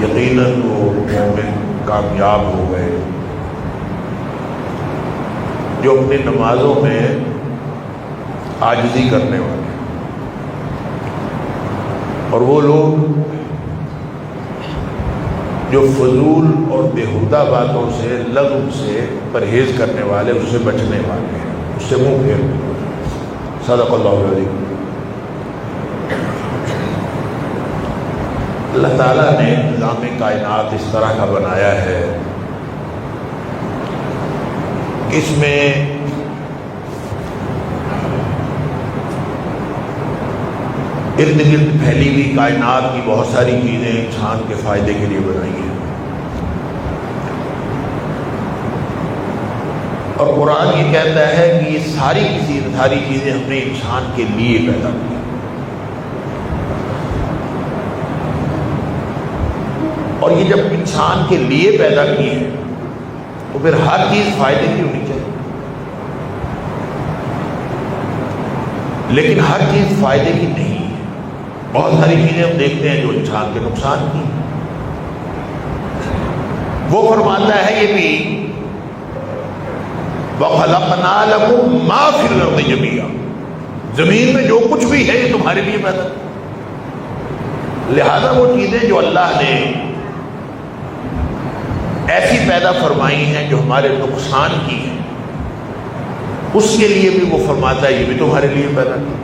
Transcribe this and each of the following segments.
یقیناً وہ مومن کامیاب ہو گئے جو اپنی نمازوں میں عاجزی کرنے والے، اور وہ لوگ جو فضول اور بیہودہ باتوں سے، لغو سے پرہیز کرنے والے، اس سے بچنے والے ہیں، اس سے منہ پھیرنے والے۔ صدق اللہ العظیم۔ اللہ تعالیٰ نے نظام کائنات اس طرح کا بنایا ہے، اس میں ارد گرد پھیلی ہوئی کائنات کی بہت ساری چیزیں انسان کے فائدے کے لیے بنائی ہیں، اور قرآن یہ کہتا ہے کہ یہ ساری چیزیں ہم نے انسان کے لیے پیدا کی، اور یہ جب انسان کے لیے پیدا کی ہے تو پھر ہر چیز فائدے کی ہونی چاہیے، لیکن ہر چیز فائدے کی نہیں ہے۔ بہت ساری چیزیں ہم دیکھتے ہیں جو انسان کے نقصان کی۔ وہ فرماتا ہے یہ بھی وَخَلَقْنَا لَكُم مَّا فِي الْأَرْضِ جَمِيعًا، زمین میں جو کچھ بھی ہے یہ تمہارے لیے پیدا کی۔ لہذا وہ چیزیں جو اللہ نے ایسی پیدا فرمائی ہیں جو ہمارے نقصان کی ہیں، اس کے لیے بھی وہ فرماتا ہے یہ بھی تمہارے لیے پیدا کی،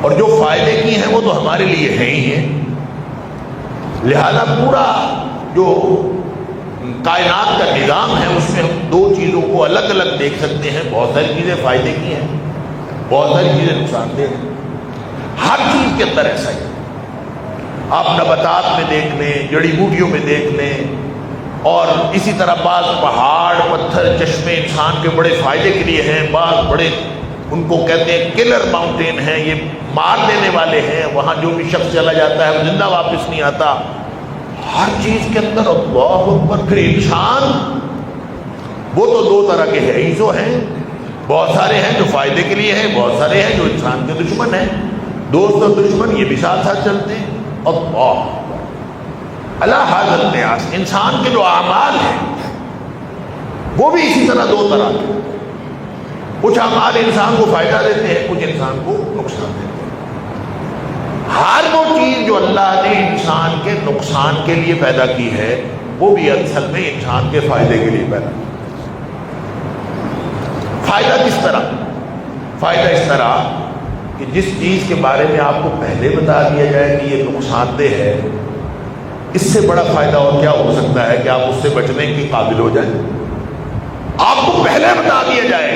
اور جو فائدے کی ہیں وہ تو ہمارے لیے ہیں ہی ہیں۔ لہذا پورا جو کائنات کا نظام ہے اس میں ہم دو چیزوں کو الگ الگ دیکھ سکتے ہیں، بہت ساری چیزیں فائدے کی ہیں، بہت ساری چیزیں نقصان دہ ہیں۔ ہر چیز کے اندر ایسا ہی، آپ نباتات میں دیکھ لیں، جڑی بوٹیوں میں دیکھ لیں، اور اسی طرح بعض پہاڑ، پتھر، چشمے انسان کے بڑے فائدے کے لیے ہیں، بعض بڑے ان کو کہتے ہیں کلر ماؤنٹین ہیں، یہ مار دینے والے ہیں، وہاں جو بھی شخص چلا جاتا ہے وہ زندہ واپس نہیں آتا۔ ہر چیز کے اندر اللہ اکبر۔ پھر انسان وہ تو دو طرح کے ہیں ہی جو ہیں، بہت سارے ہیں جو فائدے کے لیے ہیں، بہت سارے ہیں جو انسان کے دشمن ہیں۔ دوست اور دشمن یہ بھی ساتھ ساتھ چلتے ہیں۔ اللہ اللہ حاضر الناس، انسان کے جو اعمال ہیں وہ بھی اسی طرح دو طرح کے، کچھ اعمال انسان کو فائدہ دیتے ہیں، کچھ انسان کو نقصان دیتے ہیں۔ ہر وہ چیز جو اللہ نے انسان کے نقصان کے لیے پیدا کی ہے وہ بھی اصل میں انسان کے فائدے کے لیے پیدا کی۔ فائدہ کس طرح؟ فائدہ اس طرح کہ جس چیز کے بارے میں آپ کو پہلے بتا دیا جائے کہ یہ نقصان دہ ہے، اس سے بڑا فائدہ اور کیا ہو سکتا ہے کہ آپ اس سے بچنے کے قابل ہو جائیں۔ آپ کو پہلے بتا دیا جائے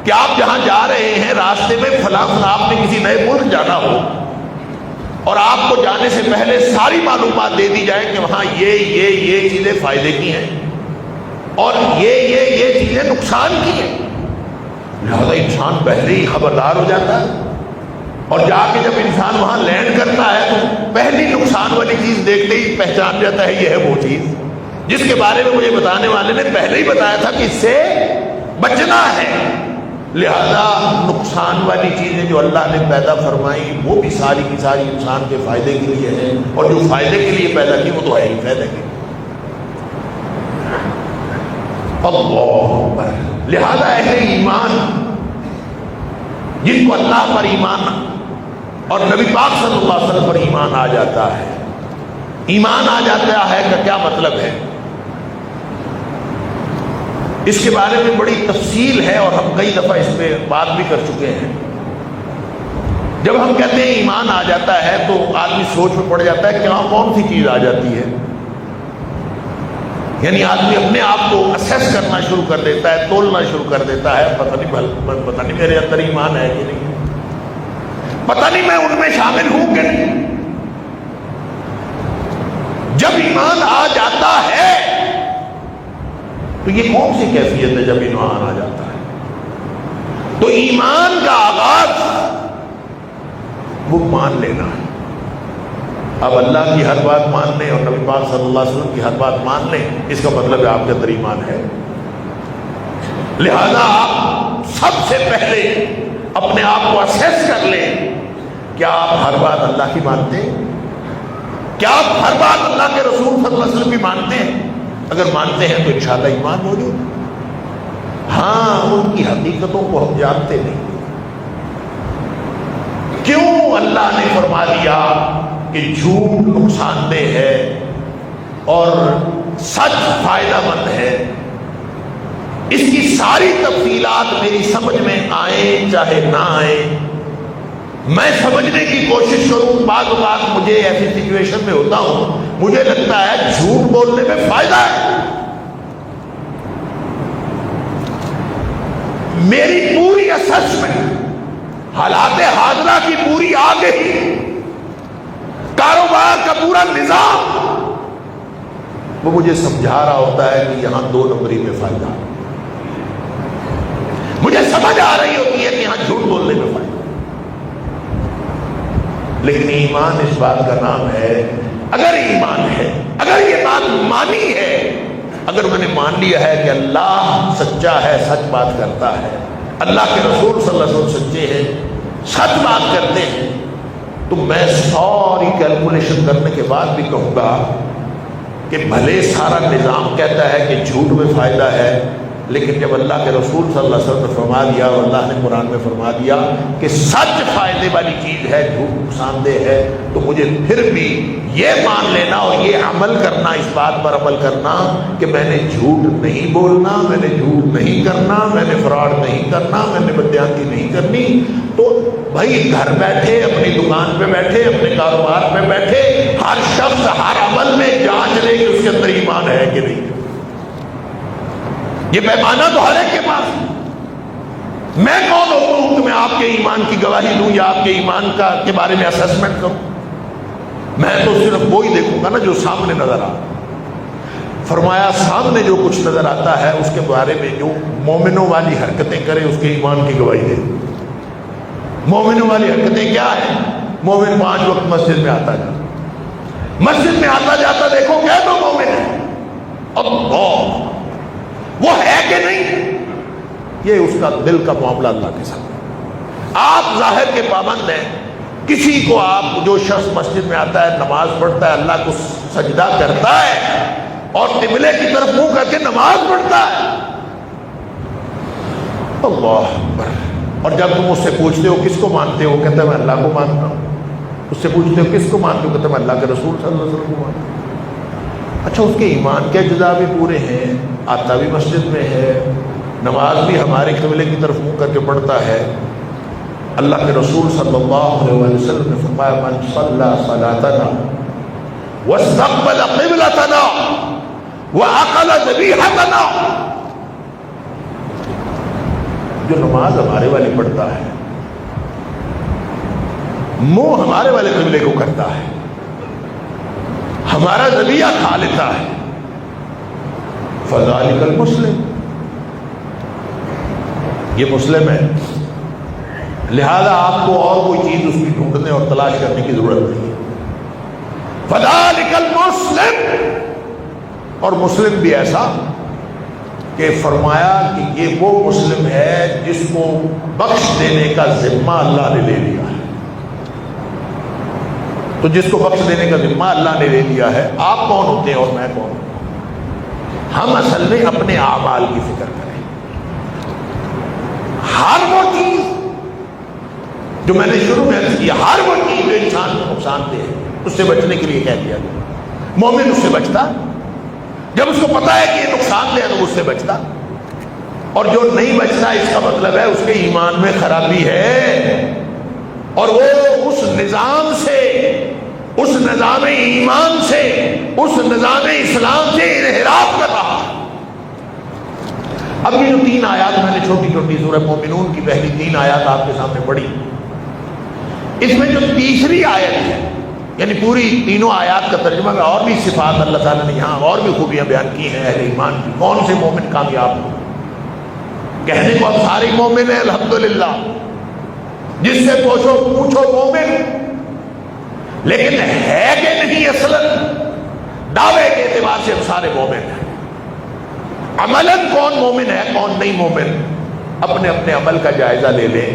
کہ آپ جہاں جا رہے ہیں راستے میں فلاں آپ نے کسی نئے ملک جانا ہو، اور آپ کو جانے سے پہلے ساری معلومات دے دی جائے کہ وہاں یہ چیزیں فائدے کی ہیں اور یہ چیزیں نقصان کی ہیں، لہذا انسان پہلے ہی خبردار ہو جاتا ہے، اور جا کے جب انسان وہاں لینڈ کرتا ہے تو پہلی نقصان والی چیز دیکھتے ہی پہچان جاتا ہے یہ ہے وہ چیز جس کے بارے میں مجھے بتانے والے نے پہلے ہی بتایا تھا کہ اس سے بچنا ہے۔ لہذا نقصان والی چیزیں جو اللہ نے پیدا فرمائی وہ بھی ساری کی ساری انسان کے فائدے کے لیے ہیں، اور جو فائدے کے لیے پیدا کی وہ تو ہے ہی فائدے کے۔ اللہ اکبر۔ لہذا اہل ایمان جن کو اللہ پر ایمان اور نبی پاک صلی اللہ علیہ وسلم پر ایمان آ جاتا ہے، ایمان آ جاتا ہے کا کیا مطلب ہے؟ اس کے بارے میں بڑی تفصیل ہے اور ہم کئی دفعہ اس پہ بات بھی کر چکے ہیں۔ جب ہم کہتے ہیں ایمان آ جاتا ہے تو آدمی سوچ میں پڑ جاتا ہے کہ ہاں کون سی چیز آ جاتی ہے، یعنی آدمی اپنے آپ کو اسیس کرنا شروع کر دیتا ہے، تولنا شروع کر دیتا ہے، پتہ نہیں میرے اندر ایمان ہے کہ نہیں، پتہ نہیں میں ان میں شامل ہوں کہ نہیں۔ جب ایمان آ جاتا ہے تو یہ کون سی کیفیت ہے جب ایمان آ جاتا ہے؟ تو ایمان کا آغاز وہ مان لینا ہے۔ اب اللہ کی ہر بات مان لیں اور نبی پاک صلی اللہ علیہ وسلم کی ہر بات مان لیں، اس کا مطلب ہے آپ کے اندر ایمان ہے۔ لہذا آپ سب سے پہلے اپنے آپ کو اسیس کر لیں، کیا آپ ہر بات اللہ کی مانتے ہیں؟ کیا آپ ہر بات اللہ کے رسول صلی اللہ علیہ وسلم کی مانتے ہیں؟ اگر مانتے ہیں تو انشاءاللہ ایمان موجود ہے۔ ہاں، ان کی حقیقتوں کو ہم جانتے نہیں۔ کیوں اللہ نے فرما دیا کہ جھوٹ نقصان دہ ہے اور سچ فائدہ مند ہے؟ اس کی ساری تفصیلات میری سمجھ میں آئیں چاہے نہ آئیں، میں سمجھنے کی کوشش کروں۔ بعض اوقات مجھے ایسی سچویشن میں ہوتا ہوں، مجھے لگتا ہے جھوٹ بولنے میں فائدہ ہے۔ میری پوری اسسمنٹ، حالات حاضرہ کی پوری آ گئی، کاروبار کا پورا نظام وہ مجھے سمجھا رہا ہوتا ہے کہ یہاں 2 نمبری میں فائدہ ہے۔ مجھے سمجھ آ رہی ہوتی ہے کہ یہاں جھوٹ بولنے میں فائدہ، لیکن ایمان اس بات کا نام ہے۔ اگر ایمان ہے، اگر یہ بات مانی ہے، اگر میں نے مان لیا ہے کہ اللہ سچا ہے، سچ بات کرتا ہے، اللہ کے رسول صلی اللہ علیہ وسلم سچے ہیں، سچ بات کرتے ہیں، تو میں ساری کیلکولیشن کرنے کے بعد بھی کہوں گا کہ بھلے سارا نظام کہتا ہے کہ جھوٹ میں فائدہ ہے، لیکن جب اللہ کے رسول صلی اللہ علیہ وسلم نے فرما دیا اور اللہ نے قرآن میں فرما دیا کہ سچ فائدے والی چیز ہے، جھوٹ نقصان دہ ہے، تو مجھے پھر بھی یہ مان لینا اور یہ عمل کرنا، اس بات پر عمل کرنا کہ میں نے جھوٹ نہیں بولنا، میں نے جھوٹ نہیں کرنا، میں نے فراڈ نہیں کرنا، میں نے بددیانتی نہیں کرنی۔ تو بھائی گھر بیٹھے، اپنی دکان پہ بیٹھے، اپنے کاروبار پہ بیٹھے، ہر شخص ہر عمل میں جانچ لے کہ اس کے اندر ایمان ہے کہ نہیں۔ یہ پیمانہ تو ہر ایک کے پاس ہے۔ میں کون ہوتا ہوں کہ میں آپ کے ایمان کی گواہی دوں یا آپ کے ایمان کے بارے میں اسسمنٹ کروں؟ میں تو صرف وہی دیکھوں گا نا جو سامنے نظر آ۔ فرمایا سامنے جو کچھ نظر آتا ہے اس کے بارے میں جو مومنوں والی حرکتیں کرے اس کے ایمان کی گواہی دے۔ مومنوں والی حرکتیں کیا ہیں؟ مومن 5 وقت مسجد میں آتا جاتا، مسجد میں آتا جاتا دیکھو کیا تو مومن ہے۔ اللہ، وہ ہے کہ نہیں؟ یہ اس کا دل کا معاملہ اللہ کے ساتھ۔ آپ ظاہر کے پابند ہیں، کسی کو آپ، جو شخص مسجد میں آتا ہے، نماز پڑھتا ہے، اللہ کو سجدہ کرتا ہے اور قبلے کی طرف منہ کر کے نماز پڑھتا ہے، اللہ اکبر، اور جب تم اس سے پوچھتے ہو کس کو مانتے ہو، کہتا ہے میں اللہ کو مانتا ہوں۔ اس سے پوچھتے ہو کس کو مانتے ہو، کہتا ہے میں اللہ کے رسول صلی اللہ علیہ وسلم کو مانتا ہوں۔ اچھا، اس کے ایمان کے اجزاء بھی پورے ہیں، آتا بھی مسجد میں ہے، نماز بھی ہمارے قبلے کی طرف منہ کر کے پڑھتا ہے۔ اللہ کے رسول صلی اللہ علیہ وسلم نے فرمایا من صلی صلاتنا واستقبل قبلتنا واکل ذبیحتنا، جو نماز ہمارے والے پڑھتا ہے، منہ ہمارے والے قبلے کو کرتا ہے، ہمارا ذبیحہ کھا لیتا ہے، فذلک المسلم، یہ مسلم ہے۔ لہذا آپ کو اور کوئی چیز اس کی ڈھونڈنے اور تلاش کرنے کی ضرورت نہیں ہے۔ فذلک المسلم، اور مسلم بھی ایسا کہ فرمایا کہ یہ وہ مسلم ہے جس کو بخش دینے کا ذمہ اللہ نے لے لیا ہے۔ تو جس کو بخش دینے کا ذمہ اللہ نے لے لیا ہے، آپ کون ہوتے ہیں اور میں کون ہوں؟ ہم اصل میں اپنے اعمال کی فکر کریں۔ ہر وہ چیز جو میں نے شروع میں عرض کیا، ہر وہ چیز جو انسان کو نقصان دہ ہے، اس سے بچنے کے لیے کہہ دیا گیا۔ مومن اس سے بچتا، جب اس کو پتا ہے کہ یہ نقصان دہ ہے تو اس سے بچتا، اور جو نہیں بچتا اس کا مطلب ہے اس کے ایمان میں خرابی ہے، اور وہ اس نظام سے، اس نظام ایمان سے، اس نظام اسلام سے انحراف کر رہا ہے۔ اب یہ جو 3 آیات میں نے چھوٹی چھوٹی سورہ مومنون کی پہلی 3 آیات آپ کے سامنے پڑھی، اس میں جو تیسری آیت ہے، یعنی پوری تینوں آیات کا ترجمہ میں اور بھی صفات اللہ تعالیٰ نے یہاں اور بھی خوبیاں بیان کی ہیں اہل ایمان کی۔ کون سے مومن کامیاب ہو؟ کہنے کو اب سارے مومن ہیں الحمدللہ، جس سے پوچھو مومن، لیکن ہے کہ نہیں اصلاً؟ دعوے کے اعتبار سے ہم سارے مومن ہیں، عملاً کون مومن ہے کون نہیں مومن، اپنے اپنے عمل کا جائزہ لے لیں۔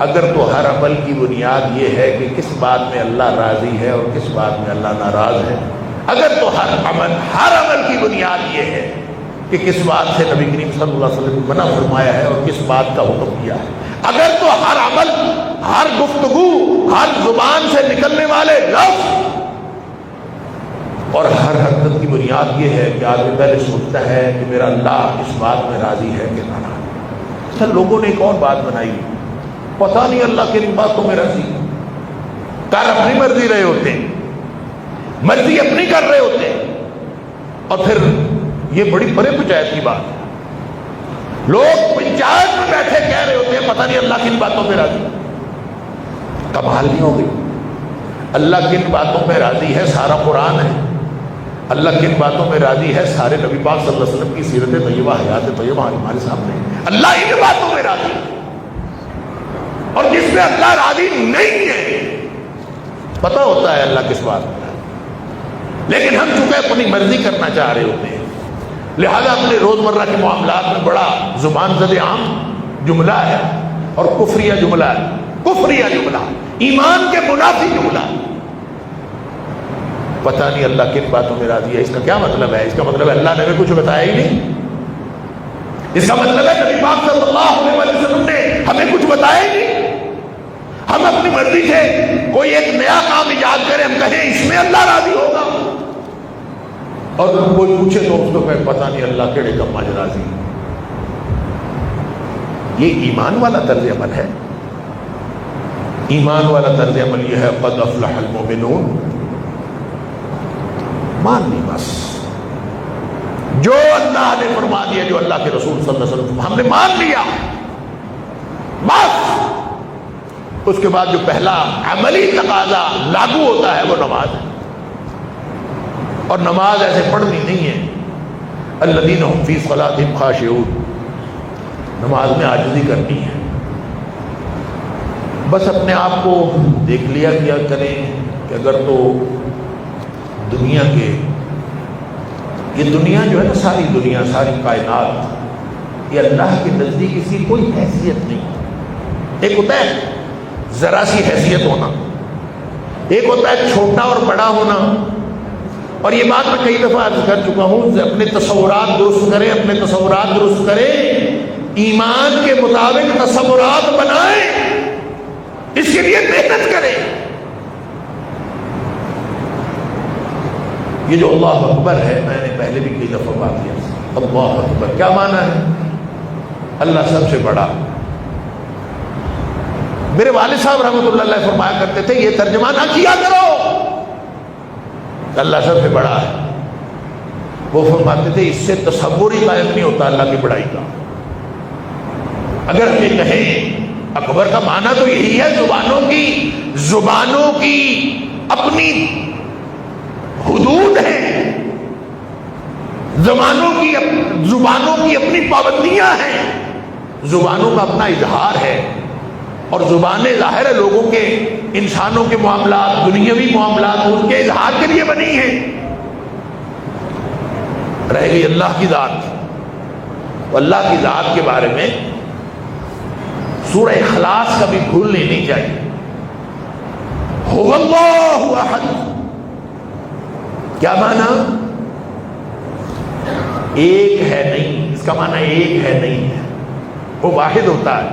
اگر تو ہر عمل کی بنیاد یہ ہے کہ کس بات میں اللہ راضی ہے اور کس بات میں اللہ ناراض ہے، اگر تو ہر عمل کی بنیاد یہ ہے کہ کس بات سے نبی کریم صلی اللہ علیہ وسلم منع فرمایا ہے اور کس بات کا حکم کیا ہے، اگر تو ہر عمل، ہر گفتگو، ہر زبان سے نکلنے والے لفظ اور ہر حرکت کی بنیاد یہ ہے کہ آدمی پہلے سوچتا ہے کہ میرا اللہ اس بات میں راضی ہے کہ ناراض۔ اچھا، لوگوں نے ایک اور بات بنائی، پتہ نہیں اللہ کن باتوں میں راضی، کار اپنی مرضی رہے ہوتے ہیں، مرضی اپنی کر رہے ہوتے ہیں، اور پھر یہ بڑی بڑے پنچایت کی بات ہے، لوگ پنچایت میں بیٹھے کہہ رہے ہوتے ہیں پتہ نہیں اللہ کن باتوں میں راضی۔ کمال نہیں ہو گئی؟ اللہ کن باتوں میں راضی ہے سارا قرآن ہے، اللہ کن باتوں میں راضی ہے سارے نبی پاک صلی اللہ علیہ وسلم کی سیرت طیبہ، حیات طیبہ ہمارے سامنے ہے، اللہ ان باتوں میں راضی ہے۔ اور جس میں اللہ راضی نہیں ہے پتہ ہوتا ہے اللہ کس بات میں، لیکن ہم چونکہ اپنی مرضی کرنا چاہ رہے ہوتے ہیں، لہذا اپنے روزمرہ کے معاملات میں بڑا زبان زد عام جملہ ہے اور کفریہ جملہ ہے، کفریہ جملہ، ایمان کے منافی جملہ۔ پتہ نہیں اللہ کن باتوں میں راضی ہے، اس کا کیا مطلب ہے؟ اس کا مطلب ہے اللہ نے ہمیں کچھ بتایا ہی نہیں، اس کا مطلب ہے نبی پاک صلی اللہ علیہ وسلم نے ہمیں کچھ بتایا ہی نہیں، ہم اپنی مرضی سے کوئی ایک نیا کام ایجاد کریں، ہم کہیں اس میں اللہ راضی ہوگا، اور کوئی پوچھے تو اس کو کہے پتہ نہیں اللہ کیڑے کم آج راضی۔ یہ ایمان والا طرز عمل ہے، ایمان والا طرز عمل یہ ہے قد افلح المؤمنون، مان لی بس، جو اللہ نے فرما دیا، جو اللہ کے رسول صلی اللہ علیہ وسلم ہم نے مان لیا بس۔ اس کے بعد جو پہلا عملی تقاضا لاگو ہوتا ہے وہ نماز ہے، اور نماز ایسے پڑھنی نہیں ہے، الذین هم فی صلاتہم خاشعون، نماز میں عاجزی کرنی ہے، بس اپنے آپ کو دیکھ لیا کیا کریں کہ اگر تو دنیا کے، یہ دنیا جو ہے نا، ساری دنیا، ساری کائنات، یہ اللہ کے نزدیک اس کی کوئی حیثیت نہیں۔ ایک ہوتا ہے ذرا سی حیثیت ہونا، ایک ہوتا ہے چھوٹا اور بڑا ہونا، اور یہ بات میں کئی دفعہ عرض کر چکا ہوں، اپنے تصورات درست کریں، اپنے تصورات درست کریں، ایمان کے مطابق تصورات بنائیں، اس کے لیے محنت کریں۔ یہ جو اللہ اکبر ہے، میں نے پہلے بھی کئی دفعہ بات کیا، اللہ اکبر کیا معنی ہے؟ اللہ سب سے بڑا۔ میرے والد صاحب رحمۃ اللہ علیہ فرمایا کرتے تھے یہ ترجمہ نہ کیا کرو، اللہ سب سے بڑا ہے۔ وہ فرماتے تھے اس سے تصور ہی قائم نہیں ہوتا اللہ کی بڑائی کا۔ اگر ہم یہ کہیں اکبر کا معنی تو یہی ہے، زبانوں کی اپنی حدود ہیں، زبانوں کی اپنی پابندیاں ہیں، زبانوں کا اپنا اظہار ہے، اور زبانیں ظاہر ہے لوگوں کے، انسانوں کے معاملات، دنیاوی معاملات ان کے اظہار کے لیے بنی ہیں۔ رہ گئی اللہ کی ذات، اللہ کی ذات کے بارے میں سورہ اخلاص کبھی بھولنی نہیں چاہیے۔ هو اللہ احد، کیا معنی؟ ایک ہے نہیں، اس کا معنی ایک ہے نہیں ہے، وہ واحد ہوتا ہے۔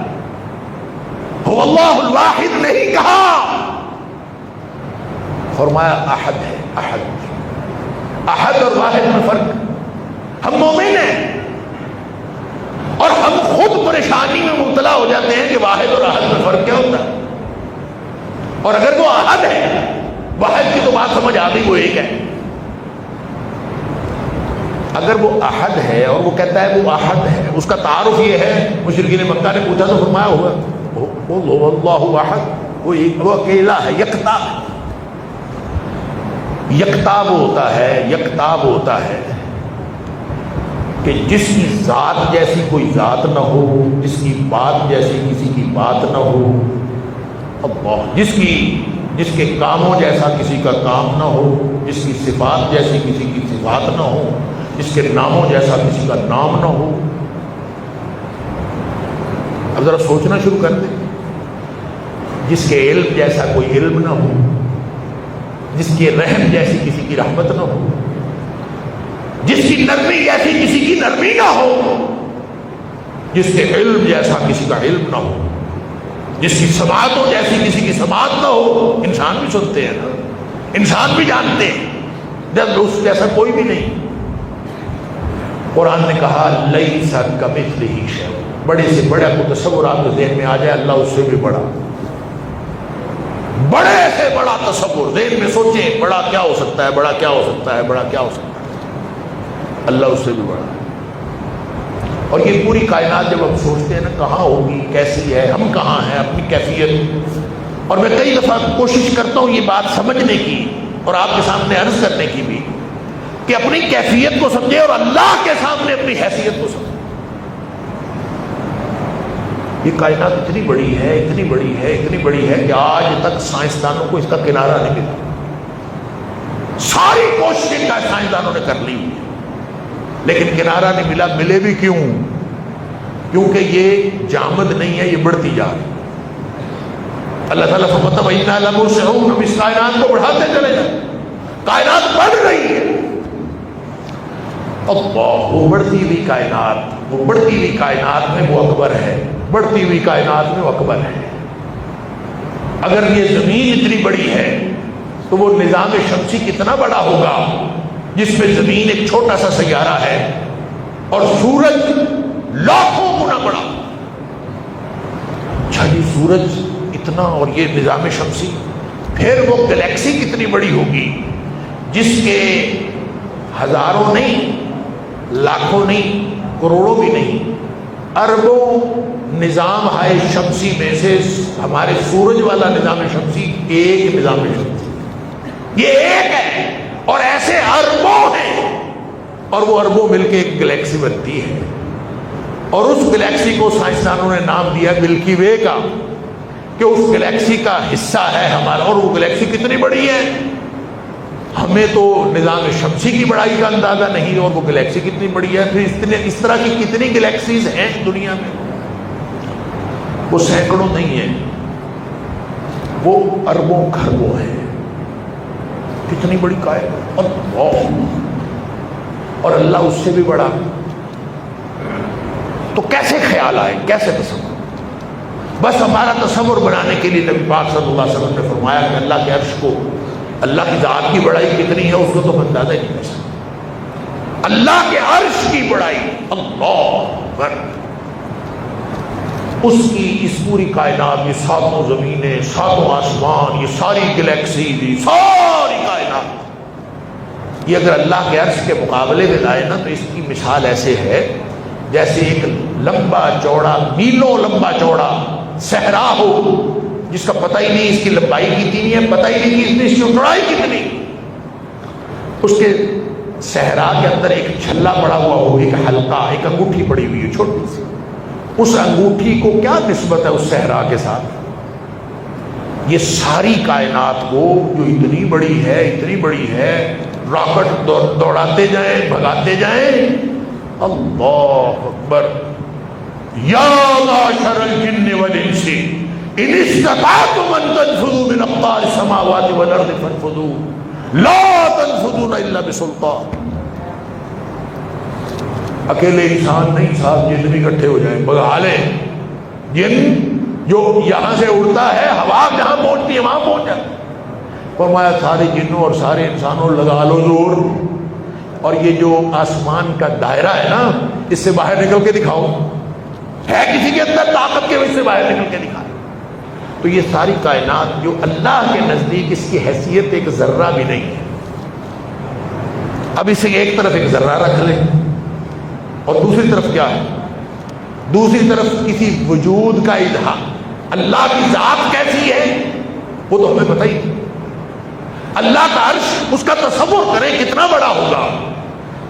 هو اللہ الواحد نہیں کہا، فرمایا احد ہے، احد۔ احد اور واحد میں فرق، ہم مومن ہیں اور ہم خود پریشانی میں مبتلا ہو جاتے ہیں کہ واحد اور احد میں فرق کیا ہوتا ہے، اور اگر وہ احد ہے، واحد کی تو بات سمجھ آ گئی، وہ ایک ہے۔ اگر وہ احد ہے اور وہ کہتا ہے وہ احد ہے، اس کا تعارف یہ ہے، مشرکین مکہ نے پوچھا تو فرمایا ہوا اللہ احد، وہ اکیلا ہے، یکتا ہے۔ یکتاب ہوتا ہے، یکتاب ہوتا ہے کہ جس کی ذات جیسی کوئی ذات نہ ہو، جس کی بات جیسی کسی کی بات نہ ہو، اللہ، جس کے کاموں جیسا کسی کا کام نہ ہو، جس کی صفات جیسی کسی کی صفات نہ ہو، جس کے ناموں جیسا کسی کا نام نہ ہو۔ اب ذرا سوچنا شروع کر دیں، جس کے علم جیسا کوئی علم نہ ہو، جس کے رحم جیسی کسی کی رحمت نہ ہو، جس کی نرمی جیسی کسی کی نرمی نہ ہو، جس کے علم جیسا کسی کا علم نہ ہو، جس کی سماعتوں جیسی کسی کی سماعت نہ ہو۔ انسان بھی سنتے ہیں نا، انسان بھی جانتے ہیں، جب اس جیسا کوئی بھی نہیں۔ قرآن نے کہا لیس کمثلہ شیء، بڑے سے بڑا کو تصور آپ کے ذہن میں آ جائے، اللہ اس سے بھی بڑا، بڑے سے بڑا تصور ذہن میں سوچیں، بڑا کیا ہو سکتا ہے، بڑا کیا ہو سکتا ہے، بڑا کیا ہو سکتا ہے، اللہ اس سے بھی بڑا۔ اور یہ پوری کائنات جب ہم سوچتے ہیں نا کہاں ہوگی، کیسی ہے، ہم کہاں ہیں، اپنی کیفیت، اور میں کئی دفعہ کوشش کرتا ہوں یہ بات سمجھنے کی اور آپ کے سامنے عرض کرنے کی بھی، کہ اپنی کیفیت کو سمجھے اور اللہ کے سامنے اپنی حیثیت کو سمجھے۔ یہ کائنات اتنی بڑی ہے، اتنی بڑی ہے، اتنی بڑی ہے کہ آج تک سائنسدانوں کو اس کا کنارہ نہیں ملا۔ ساری کوششیں کا سائنسدانوں نے کر لی ہوئی ہے لیکن کنارہ نہیں ملا۔ ملے بھی کیوں؟ کیونکہ یہ جامد نہیں ہے، یہ بڑھتی جا رہی ہے۔ اللہ تعالیٰ فرماتا ہے وَإِنَّا لَمُرْسِلُونَ، ہم اس کائنات کو بڑھاتے چلے جائیں، کائنات بڑھ رہی ہے۔ اللہ، وہ بڑھتی ہوئی کائنات، وہ بڑھتی ہوئی کائنات میں وہ اکبر ہے، بڑھتی ہوئی کائنات میں وہ اکبر ہے۔ اگر یہ زمین اتنی بڑی ہے تو وہ نظام شمسی کتنا بڑا ہوگا جس میں زمین ایک چھوٹا سا سیارہ ہے اور سورج لاکھوں گنا بڑا۔ اچھا جی، سورج اتنا اور یہ نظام شمسی، پھر وہ گلیکسی کتنی بڑی ہوگی جس کے ہزاروں نہیں، لاکھوں نہیں، کروڑوں بھی نہیں، اربوں نظام ہے شمسی میں سے ہمارے سورج والا نظام شمسی ایک نظام شمسی، یہ ایک ہے اور ایسے اربوں ہیں، اور وہ اربوں مل کے ایک گلیکسی بنتی ہے، اور اس گلیکسی کو سائنسدانوں نے نام دیا ملکی وے کا، کہ اس گلیکسی کا حصہ ہے ہمارا۔ اور وہ گلیکسی کتنی بڑی ہے، ہمیں تو نظام شمسی کی بڑائی کا اندازہ نہیں، اور وہ گلیکسی کتنی بڑی ہے۔ پھر اس طرح کی کتنی گلیکسیز ہیں دنیا میں، وہ سینکڑوں نہیں ہیں، وہ اربوں خربوں ہیں۔ کتنی بڑی کائنات، اور اللہ اس سے بھی بڑا۔ تو کیسے خیال آئے، کیسے تصور؟ بس ہمارا تصور بنانے کے لیے نبی پاک صلی اللہ علیہ وسلم نے فرمایا کہ اللہ کے عرش کو، اللہ کی ذات کی بڑائی کتنی ہے اس کو تو اندازہ ہی نہیں کر سکتا۔ اللہ کے عرش کی بڑائی، اللہ اکبر، اس کی اس پوری کائنات، یہ ساتوں زمینیں، ساتوں آسمان، یہ ساری گلیکسی، یہ ساری کائنات، یہ اگر اللہ کے عرش کے مقابلے میں لائے نا تو اس کی مثال ایسے ہے جیسے ایک لمبا چوڑا، میلوں لمبا چوڑا صحرا ہو جس کا پتہ ہی نہیں اس کی لمبائی کتنی ہے، پتہ ہی نہیں کہ اس کی چوڑائی کتنی، اس کے صحرا کے اندر ایک چھلا پڑا ہوا ہو، ایک حلقہ، ایک انگوٹھی پڑی ہوئی ہے چھوٹی سی، اس انگوٹھی کو کیا نسبت ہے اس صحرا کے ساتھ؟ یہ ساری کائنات کو جو اتنی بڑی ہے، اتنی بڑی ہے، راکٹ دوڑاتے جائیں، بھگاتے جائیں، اللہ اکبر، یا معشر الجن والانس ان استطعتم ان تنفذوا من اقطار السماوات والارض فانفذوا لا تنفذون الا بسلطان۔ اکیلے انسان نہیں، صاحب جن بھی اکٹھے ہو جائیں، بگا لیں، جن جو یہاں سے اڑتا ہے، ہوا جہاں پہنچتی ہے وہاں پہنچ جاتا ہے۔ فرمایا سارے جنوں اور سارے انسانوں لگا لو زور، اور یہ جو آسمان کا دائرہ ہے نا، اس سے باہر نکل کے دکھاؤ، ہے کسی کے اندر طاقت کے، اس سے باہر نکل کے دکھائے۔ تو یہ ساری کائنات جو اللہ کے نزدیک اس کی حیثیت ایک ذرہ بھی نہیں ہے۔ اب اسے ایک طرف ایک ذرہ رکھ لیں اور دوسری طرف کیا ہے، دوسری طرف کسی وجود کا اظہار، اللہ کی ذات کیسی ہے وہ تو ہمیں پتہ ہی نہیں۔ اللہ کا عرش، اس کا تصور کریں کتنا بڑا ہوگا۔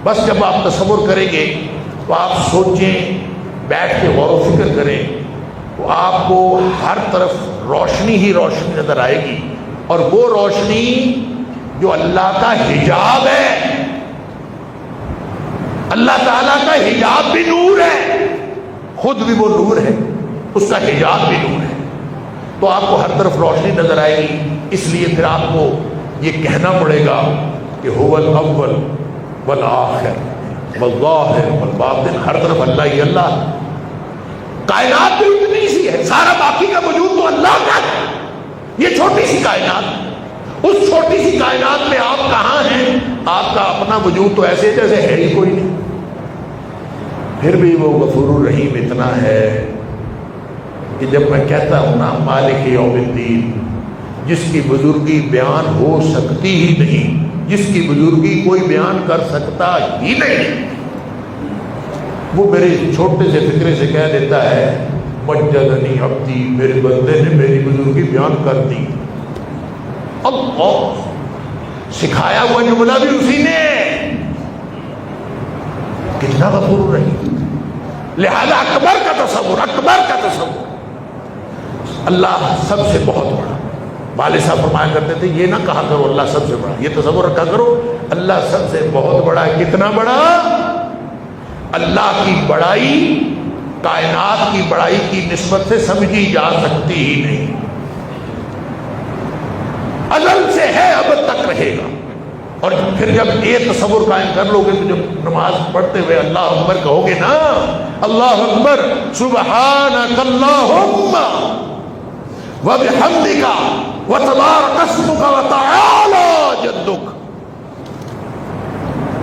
بس جب آپ تصور کریں گے تو آپ سوچیں، بیٹھ کے غور و فکر کریں، تو آپ کو ہر طرف روشنی ہی روشنی نظر آئے گی، اور وہ روشنی جو اللہ کا حجاب ہے، اللہ تعالیٰ کا حجاب بھی نور ہے، خود بھی وہ نور ہے، اس کا حجاب بھی نور ہے۔ تو آپ کو ہر طرف روشنی نظر آئے گی. اس لیے پھر آپ کو یہ کہنا پڑے گا کہ هو الاول والآخر والظاہر والباطن. ہر طرف اللہ ہی اللہ. کائنات تو اتنی سی ہے, سارا باقی کا وجود تو اللہ کا ہے. یہ چھوٹی سی کائنات, اس چھوٹی سی کائنات میں آپ کہاں ہیں؟ آپ کا اپنا وجود تو ایسے جیسے ہے ہی کوئی نہیں. پھر بھی وہ غفور الرحیم اتنا ہے کہ جب میں کہتا ہوں نا مالک یوم الدین, جس کی بزرگی بیان ہو سکتی ہی نہیں, جس کی بزرگی کوئی بیان کر سکتا ہی نہیں, وہ میرے چھوٹے سے فکرے سے کہہ دیتا ہے مجدنی عبدی, میرے بندے نے میری بزرگی بیان کر دی. اللہ, سکھایا ہوا جملہ بھی اسی نے. کتنا غفور رہی. لہذا اکبر کا تصور, اکبر کا تصور, اللہ سب سے بہت بڑا. والد صاحب فرمایا کرتے تھے یہ نہ کہا کرو اللہ سب سے بڑا, یہ تصور رکھا کرو اللہ سب سے بہت بڑا ہے. کتنا بڑا؟ اللہ کی بڑائی کائنات کی بڑائی کی نسبت سے سمجھی جا سکتی ہی نہیں. ازل سے ہے, اب تک رہے گا. اور پھر جب یہ تصور قائم کر لو گے تو جب نماز پڑھتے ہوئے اللہ اکبر کہو گے نا, اللہ اکبر سبحانک اللہم وبحمدک وتبارک اسمک وتعالی جدک,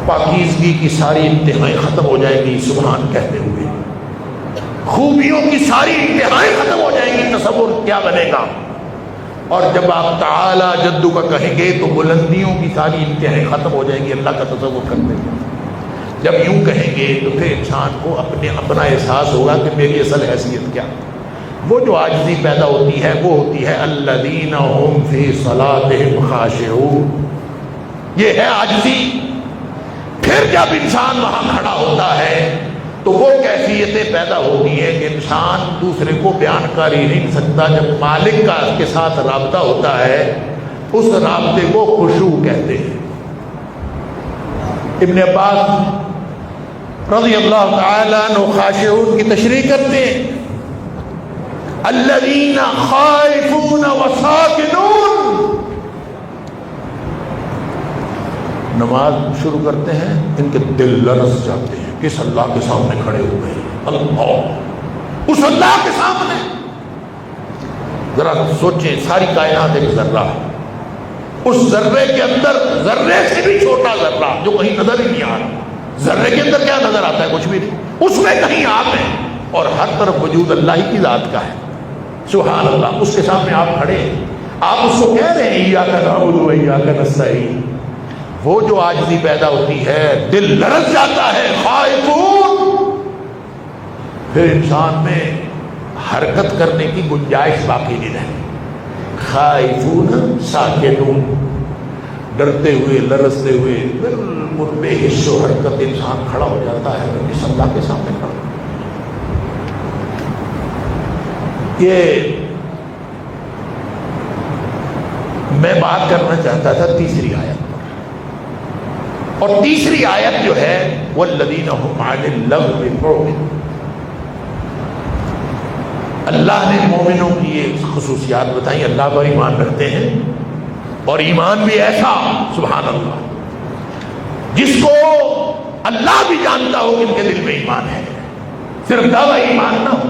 پاکیزگی کی ساری انتہائیں ختم ہو جائیں گی سبحان کہتے ہوئے, خوبیوں کی ساری انتہائیں ختم ہو جائیں گی. تصور کیا بنے گا؟ اور جب آپ تعالی جدو کا کہیں گے تو بلندیوں کی ساری انتہائیں ختم ہو جائیں گی اللہ کا تصور کرتے ہوئے. جب یوں کہیں گے تو پھر انسان کو اپنا احساس ہوگا کہ میری اصل حیثیت کیا. وہ جو عاجزی پیدا ہوتی ہے وہ ہوتی ہے الذین هم فی صلاتهم خاشعون, یہ ہے عاجزی. پھر جب انسان وہاں کھڑا ہوتا ہے تو وہ کیفیتیں پیدا ہوتی ہیں کہ انسان دوسرے کو بیان کر ہی نہیں سکتا. جب مالک کا کے ساتھ رابطہ ہوتا ہے اس رابطے کو خشوع کہتے ہیں. ابن عباس رضی اللہ تعالی عنہ خاشعون کی تشریح کرتے ہیں, الذین خائفون وساکنون. نماز شروع کرتے ہیں ان کے دل لرز جاتے ہیں, کس اللہ کے سامنے کھڑے ہوئے ہیں, اللہ, اس اللہ کے سامنے. ذرا سوچیں ساری کائنات ایک ذرہ ہے, اس ذرے کے اندر ذرے سے بھی چھوٹا ذرہ جو کہیں نظر ہی نہیں آ رہا. ذرے کے اندر کیا نظر آتا ہے؟ کچھ بھی نہیں. اس میں کہیں آپ ہیں اور ہر طرف وجود اللہ ہی کی ذات کا ہے. سبحان اللہ. اس کے سامنے آپ کھڑے ہیں, آپ اس کو کہہ رہے ہیں ایاک نعبد و ایاک نستعین. وہ جو عاجزی پیدا ہوتی ہے دل لرز جاتا ہے, خائفون. پھر انسان میں حرکت کرنے کی گنجائش باقی نہیں رہتی. خائفون ساکنون, ڈرتے ہوئے لرزتے ہوئے بالکل بے حس و حرکت انسان کھڑا ہو جاتا ہے اس اللہ کے سامنے کھڑا. یہ میں بات کرنا چاہتا تھا تیسری آیت پر, اور تیسری آیت جو ہے والذین هم عن اللغو معرضون. اللہ نے مومنوں کی یہ خصوصیات بتائیں, اللہ پر ایمان رکھتے ہیں اور ایمان بھی ایسا سبحان اللہ جس کو اللہ بھی جانتا ہو کہ ان کے دل میں ایمان ہے, صرف دعویٰ ایمان نہ ہو,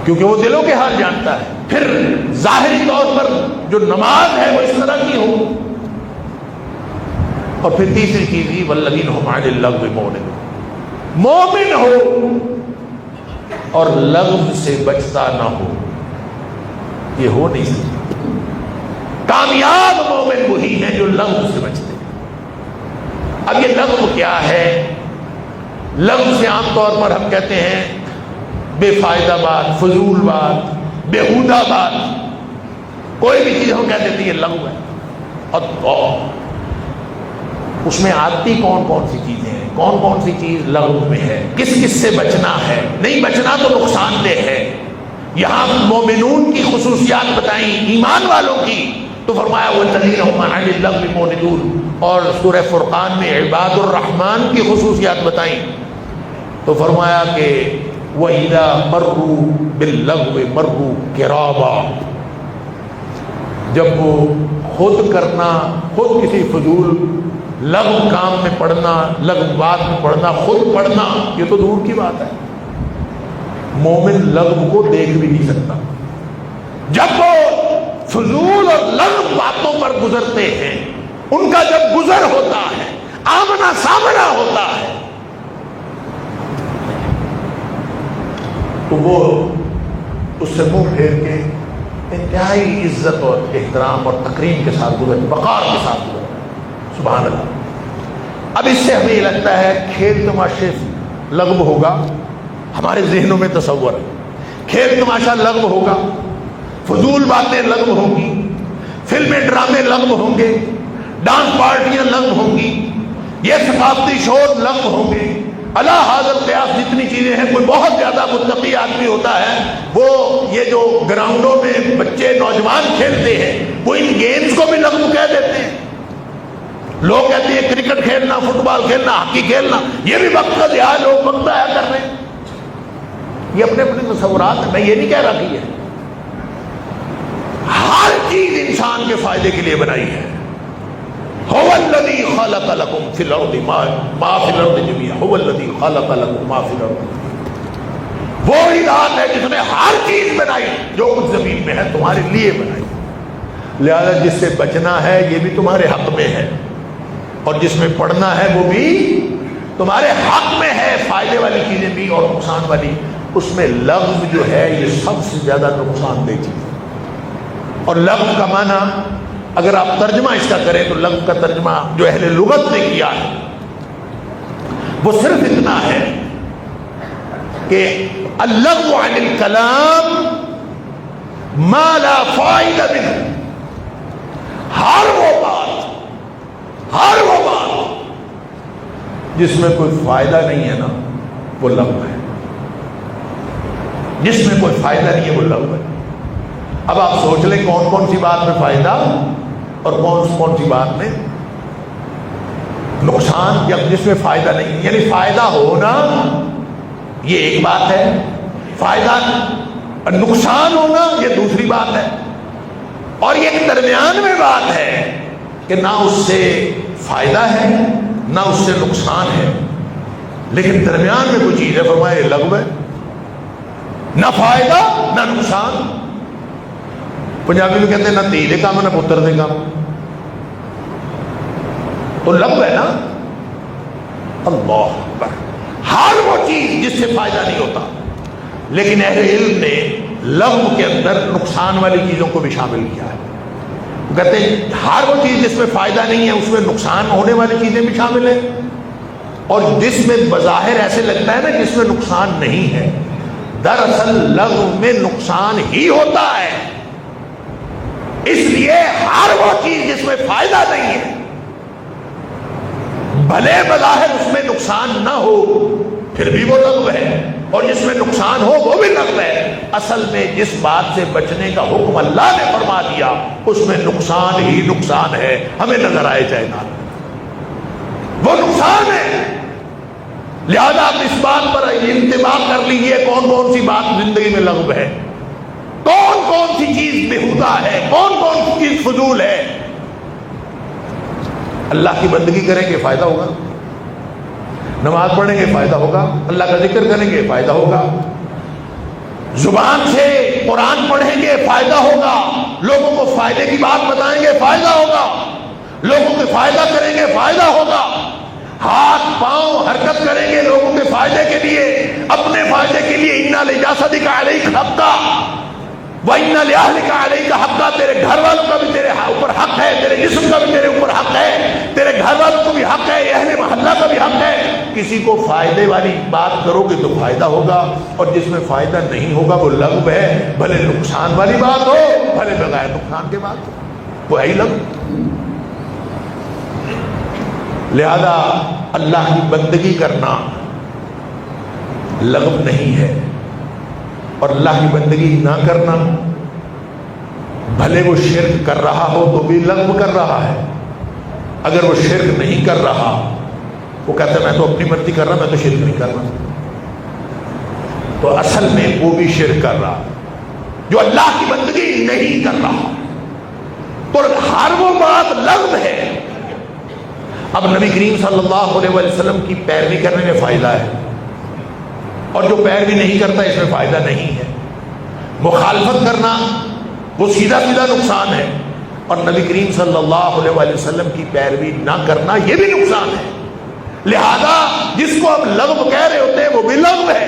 کیونکہ وہ دلوں کے حال جانتا ہے. پھر ظاہری طور پر جو نماز ہے وہ اس طرح کی ہو. اور پھر تیسری چیز ہی والذین هم عن اللغو معرضون, مومن ہو اور لغو سے بچتا نہ ہو, یہ ہو نہیں سکتا. کامیاب مومن وہی ہیں جو لغو سے بچتے ہیں. اب یہ لغو کیا ہے؟ لغو سے عام طور پر ہم کہتے ہیں بے فائدہ بات, فضول بات, بیہودہ بات, کوئی بھی چیز ہم کہہ دیتے ہیں یہ لغو ہے. اور اس میں آتی کون کون سی چیزیں ہیں, کون کون سی چیز لغو میں ہے, کس کس سے بچنا ہے. نہیں بچنا تو نقصان دہ ہے. یہاں مومنون کی خصوصیات بتائیں, ایمان والوں کی, تو فرمایا والذین هم عن اللغو معرضون. اور سورہ فرقان میں عباد الرحمن کی خصوصیات بتائیں تو فرمایا کہ وَإِذَا مَرُّوا بِاللَّغْوِ مَرُّوا كِرَامًا، جب وہ خود کسی فضول لغو کام میں پڑھنا، لغو بات میں پڑھنا، خود پڑھنا، یہ تو دور کی بات ہے، مومن لغو کو دیکھ بھی نہیں سکتا۔ جب وہ فضول اور لغو باتوں پر گزرتے ہیں، ان کا جب گزر ہوتا ہے، آمنا سامنا ہوتا ہے، تو وہ اس سے منہ پھیر کے انتہائی عزت اور احترام اور تکریم کے ساتھ گزرتے، وقار کے ساتھ گزرتے۔ سبحان اللہ۔ اب اس سے ہمیں یہ لگتا ہے کھیل تماشے لغو ہوگا، ہمارے ذہنوں میں تصور ہے کھیل تماشا لغو ہوگا، فضول باتیں لغو ہوں گی، فلمیں ڈرامے لغو ہوں گے، ڈانس پارٹیاں لغو ہوں گی، یہ ثقافتی شور لغو ہوں گے، اللہ حاضر قیاس جتنی چیزیں ہیں۔ کوئی بہت زیادہ متقی آدمی ہوتا ہے، وہ یہ جو گراؤنڈوں میں بچے نوجوان کھیلتے ہیں، وہ ان گیمز کو بھی لغو کہہ دیتے ہیں۔ لوگ کہتے ہیں کرکٹ کھیلنا، فٹ بال کھیلنا، ہاکی کھیلنا، یہ بھی وقت کا ضیاع، لوگ وقت ضائع کر رہے ہیں۔ یہ اپنے اپنے تصورات ہیں، میں یہ نہیں کہہ رہا کہ یہ ہر چیز انسان کے فائدے کے لیے بنائی ہے۔ هو الذي خلق لكم في الارض ما في الارض جميعا، هو الذي خلق لكم ما في الارض، وہی ذات ہے جس نے ہر چیز بنائی جو کچھ زمین میں ہے تمہارے لیے بنائی، لہذا جس سے بچنا ہے یہ بھی تمہارے حق میں ہے، اور جس میں پڑھنا ہے وہ بھی تمہارے حق میں ہے، فائدے والی چیزیں بھی اور نقصان والی۔ اس میں لغو جو ہے یہ سب سے زیادہ نقصان دہ چیز ہے، اور لغو کا معنی اگر آپ ترجمہ اس کا کریں تو لغو کا ترجمہ جو اہل لغت نے کیا ہے وہ صرف اتنا ہے کہ اللغو عن الکلام ما لا فائدہ منہ، ہر وہ بات جس میں کوئی فائدہ نہیں ہے نا وہ لغو ہے، جس میں کوئی فائدہ نہیں ہے وہ لغو ہے۔ اب آپ سوچ لیں کون کون سی بات میں فائدہ اور کون سی بات میں نقصان، یا جس میں فائدہ نہیں، یعنی فائدہ ہونا یہ ایک بات ہے، فائدہ اور نقصان ہونا یہ دوسری بات ہے، اور یہ ایک درمیان میں بات ہے کہ نہ اس سے فائدہ ہے نہ اس سے نقصان ہے، لیکن درمیان میں کوئی چیز ہے، فرمایا یہ لغو ہے، نہ فائدہ نہ نقصان۔ پنجابی میں کہتے ہیں نہ دھی دے کام نہ پتر دے کام، تو لغو ہے نا۔ اللہ اکبر، ہر وہ چیز جس سے فائدہ نہیں ہوتا، لیکن اہل علم نے لغو کے اندر نقصان والی چیزوں کو بھی شامل کیا ہے۔ کہتے ہیں ہر وہ چیز جس میں فائدہ نہیں ہے اس میں نقصان ہونے والی چیزیں بھی شامل ہیں، اور جس میں بظاہر ایسے لگتا ہے نا جس میں نقصان نہیں ہے، دراصل لغو میں نقصان ہی ہوتا ہے۔ اس لیے ہر وہ چیز جس میں فائدہ نہیں ہے، بھلے بظاہر اس میں نقصان نہ ہو پھر بھی وہ لغو ہے، اور جس میں نقصان ہو وہ بھی لغو ہے۔ اصل میں جس بات سے بچنے کا حکم اللہ نے فرما دیا اس میں نقصان ہی نقصان ہے، ہمیں نظر آئے چاہے نہ، وہ نقصان ہے۔ لہذا آپ اس بات پر انتباہ کر لیجئے کون کون سی بات زندگی میں لغو ہے، کون کون سی چیز بےہودہ ہے، کون کون سی چیز فضول ہے۔ اللہ کی بندگی کریں گے فائدہ ہوگا، نماز پڑھیں گے فائدہ ہوگا، اللہ کا ذکر کریں گے فائدہ ہوگا، زبان سے قرآن پڑھیں گے فائدہ ہوگا، لوگوں کو فائدے کی بات بتائیں گے فائدہ ہوگا، لوگوں کے فائدہ کریں گے فائدہ ہوگا، ہاتھ پاؤں حرکت کریں گے لوگوں کے فائدے کے لیے، اپنے فائدے کے لیے۔ اِنَّ لِجَسَدِكَ عَلَيْكَ حَقًّا وَإِنَّ لِأَهْلِكَ عَلَيْكَ حَقًّا، تیرے گھر والوں کا بھی تیرے اوپر حق ہے، تیرے جسم کا بھی تیرے اوپر حق ہے، تیرے گھر والوں کو بھی حق ہے، اہل محلہ کا بھی حق ہے۔ کسی کو فائدے والی بات کرو گے تو فائدہ ہوگا، اور جس میں فائدہ نہیں ہوگا وہ لغو ہے، بھلے نقصان والی بات ہو بھلے بغیر نقصان کے بات ہو، وہ ہے ہی لغو۔ لہذا اللہ کی بندگی کرنا لغو نہیں ہے، اور اللہ کی بندگی نہ کرنا بھلے وہ شرک کر رہا ہو تو بھی لغو کر رہا ہے، اگر وہ شرک نہیں کر رہا، وہ کہتا ہے میں تو اپنی مرضی کر رہا، میں تو شرک نہیں کر رہا۔ تو اصل میں وہ بھی شرک کر رہا جو اللہ کی بندگی نہیں کر رہا. تو ہر وہ بات لغو ہے. اب نبی کریم صلی اللہ علیہ وسلم کی پیروی کرنے میں فائدہ ہے، اور جو پیروی نہیں کرتا اس میں فائدہ نہیں ہے. مخالفت کرنا وہ سیدھا سیدھا نقصان ہے، اور نبی کریم صلی اللہ علیہ وسلم کی پیروی نہ کرنا یہ بھی نقصان ہے. لہذا جس کو اب لغو کہہ رہے ہوتے ہیں وہ بھی لغو ہے،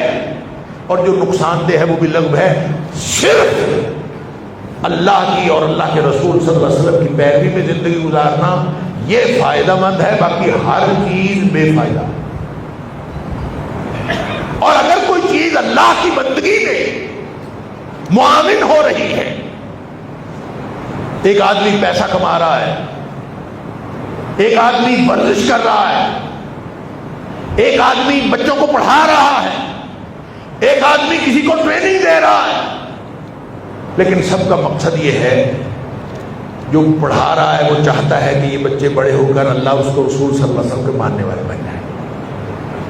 اور جو نقصان دہ ہے وہ بھی لغو ہے. صرف اللہ کی اور اللہ کے رسول صلی اللہ علیہ وسلم کی پیروی میں زندگی گزارنا یہ فائدہ مند ہے، باقی ہر چیز بے فائدہ. اور اگر کوئی چیز اللہ کی بندگی میں معاون ہو رہی ہے، ایک آدمی پیسہ کما رہا ہے، ایک آدمی ورزش کر رہا ہے، ایک آدمی بچوں کو پڑھا رہا ہے، ایک آدمی کسی کو ٹریننگ دے رہا ہے، لیکن سب کا مقصد یہ ہے، جو پڑھا رہا ہے وہ چاہتا ہے کہ یہ بچے بڑے ہو کر اللہ اس کو رسول صلی اللہ علیہ وسلم کے ماننے والے بن جائیں.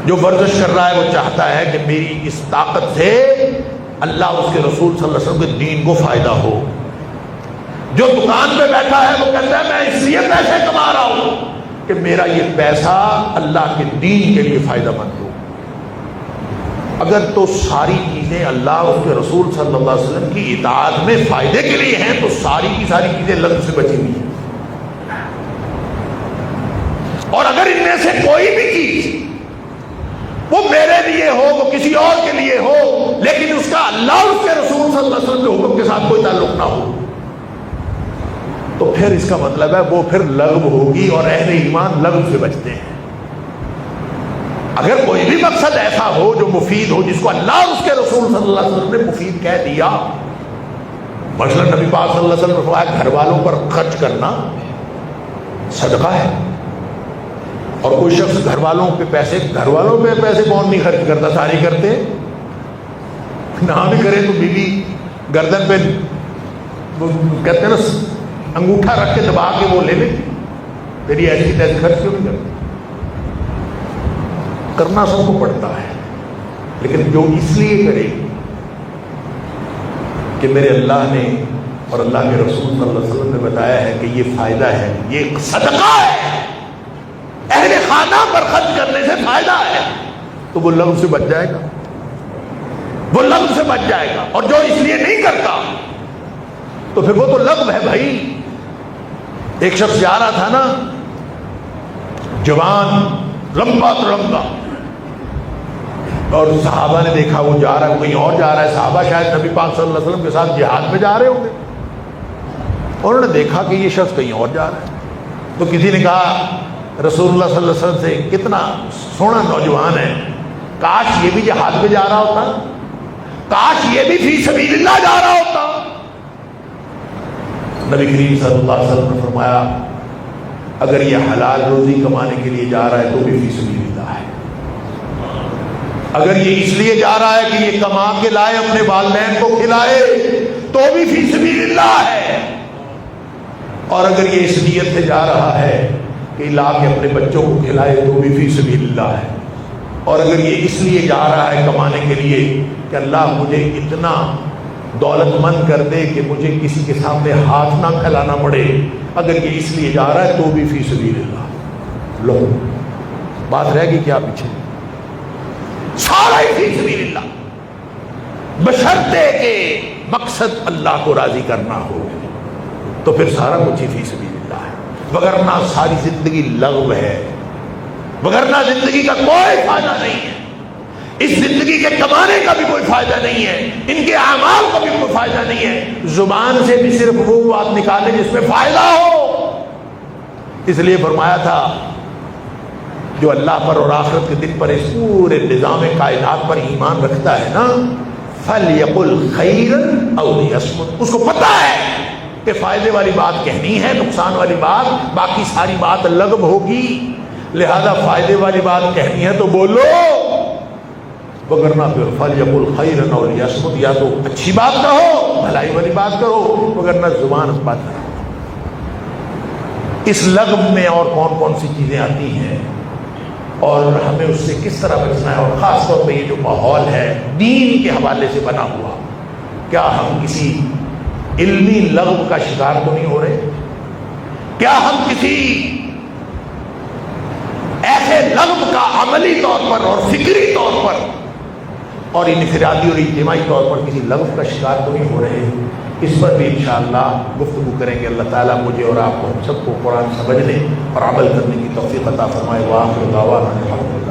جو ورزش کر رہا ہے وہ چاہتا ہے کہ میری اس طاقت سے اللہ اس کے رسول صلی اللہ علیہ وسلم کے دین کو فائدہ ہو. جو دکان پہ بیٹھا ہے وہ کہتا ہے میں اس لیے پیسے کما رہا ہوں کہ میرا یہ پیسہ اللہ کے دین کے لیے فائدہ مند ہو. اگر تو ساری چیزیں اللہ اس کے رسول صلی اللہ علیہ وسلم کی اطاعت میں فائدے کے لیے ہیں تو ساری کی ساری چیزیں لغو سے بچی ہوئی ہیں. اور اگر ان میں سے کوئی بھی چیز وہ میرے لیے ہو، وہ کسی اور کے لیے ہو، لیکن اس کا اللہ اس کے رسول صلی اللہ علیہ وسلم کے حکم کے ساتھ کوئی تعلق نہ ہو، تو پھر اس کا مطلب ہے وہ پھر لغو ہوگی، اور اہل ایمان لغو سے بچتے ہیں. اگر کوئی بھی مقصد ایسا ہو جو مفید ہو، جس کو اللہ اور اس کے رسول صلی اللہ علیہ وسلم نے مفید کہہ دیا، مثلا نبی پاک صلی اللہ علیہ وسلم نے فرمایا گھر والوں پر خرچ کرنا صدقہ ہے، اور کوئی شخص گھر والوں پہ پیسے کون نہیں خرچ کرتا، ساری کرتے. نہ بھی کرے تو بیوی گردن پہ کہتے ہیں نا انگوٹھا رکھ کے دبا کے وہ لے لے، تیری ایسی تیسی خرچ کیوں نہیں کرتی. کرنا سب کو پڑتا ہے، لیکن جو اس لیے کرے کہ میرے اللہ نے اور اللہ کے رسول صلی اللہ علیہ وسلم نے بتایا ہے کہ یہ فائدہ ہے، یہ صدقہ ہے، اہل خانہ پر خرچ کرنے سے فائدہ ہے، تو وہ لغو سے بچ جائے گا، وہ لغو سے بچ جائے گا. اور جو اس لیے نہیں کرتا تو پھر وہ تو لغو ہے بھائی. ایک شخص جا رہا تھا نا، جوان لمبا ترمبا، اور صحابہ نے دیکھا وہ جا رہا ہے، کہیں اور جا رہا ہے. صحابہ شاید نبی پاک صلی اللہ علیہ وسلم کے ساتھ جہاد میں جا رہے ہوں گے، اور انہوں نے دیکھا کہ یہ شخص کہیں اور جا رہا ہے. تو کسی نے کہا رسول اللہ صلی اللہ علیہ وسلم سے، کتنا سونا نوجوان ہے، کاش یہ بھی جہاد میں جا رہا ہوتا، کاش یہ بھی فی سبیل اللہ جا رہا ہوتا. نبی کریم صلی اللہ علیہ وسلم نے فرمایا اگر یہ حلال روزی کمانے کے لیے جا رہا ہے تو بھی فی سبیل اللہ ہے. اگر یہ اس لیے جا رہا ہے کہ یہ کما کے لائے اپنے والدین کو کھلائے تو بھی فی سبیل اللہ ہے. اور اگر یہ اس نیت سے جا رہا ہے کہ لا کے اپنے بچوں کو کھلائے تو بھی فی سبیل اللہ ہے. اور اگر یہ اس لیے جا رہا ہے کمانے کے لیے کہ اللہ مجھے اتنا دولت مند کر دے کہ مجھے کسی کے سامنے ہاتھ نہ پھیلانا پڑے، اگر یہ اس لیے جا رہا ہے تو بھی فی سبیل اللہ. لو بات رہ گئی کیا پیچھے؟ سارا ہی فی سبیل اللہ، بشرطے کہ مقصد اللہ کو راضی کرنا ہو تو پھر سارا کچھ ہی فی سبیل اللہ ہے. وگرنہ ساری زندگی لغو ہے، وگرنہ زندگی کا کوئی فائدہ نہیں ہے. اس زندگی کے کمانے کا بھی کوئی فائدہ نہیں ہے، ان کے اعمال کا بھی کوئی فائدہ نہیں ہے. زبان سے بھی صرف وہ بات نکالے جس میں فائدہ ہو. اس لیے فرمایا تھا جو اللہ پر اور آخرت کے دن پر اس پورے نظام کائنات پر ایمان رکھتا ہے نا، فَلْيَقُلْ خَيْرًا أَوْ لِيَصْمُتْ، اس کو پتہ ہے کہ فائدے والی بات کہنی ہے، نقصان والی بات، باقی ساری بات لغو ہوگی. لہذا فائدے والی بات کہنی ہے تو بولو، وگرنہ پھر فَلْيَقُلْ خَيْرًا أَوْ لِيَصْمُتْ، یا تو اچھی بات کہو، بھلائی والی بات کرو، وگرنہ زبان بات کرو. اس لغو میں اور کون کون سی چیزیں آتی ہیں اور ہمیں اس سے کس طرح بچنا ہے، اور خاص طور پہ یہ جو ماحول ہے دین کے حوالے سے بنا ہوا، کیا ہم کسی علمی لغو کا شکار تو نہیں ہو رہے؟ کیا ہم کسی ایسے لغو کا عملی طور پر اور فکری طور پر اور انفرادی اور اجتماعی طور پر کسی لغو کا شکار تو نہیں ہو رہے؟ اس پر بھی انشاءاللہ گفتگو کریں گے۔ اللہ تعالیٰ مجھے اور آپ کو ہم سب کو قرآن سمجھنے اور عمل کرنے کی توفیق عطا فرمائے۔ وآخر دعوانا الحمدللہ۔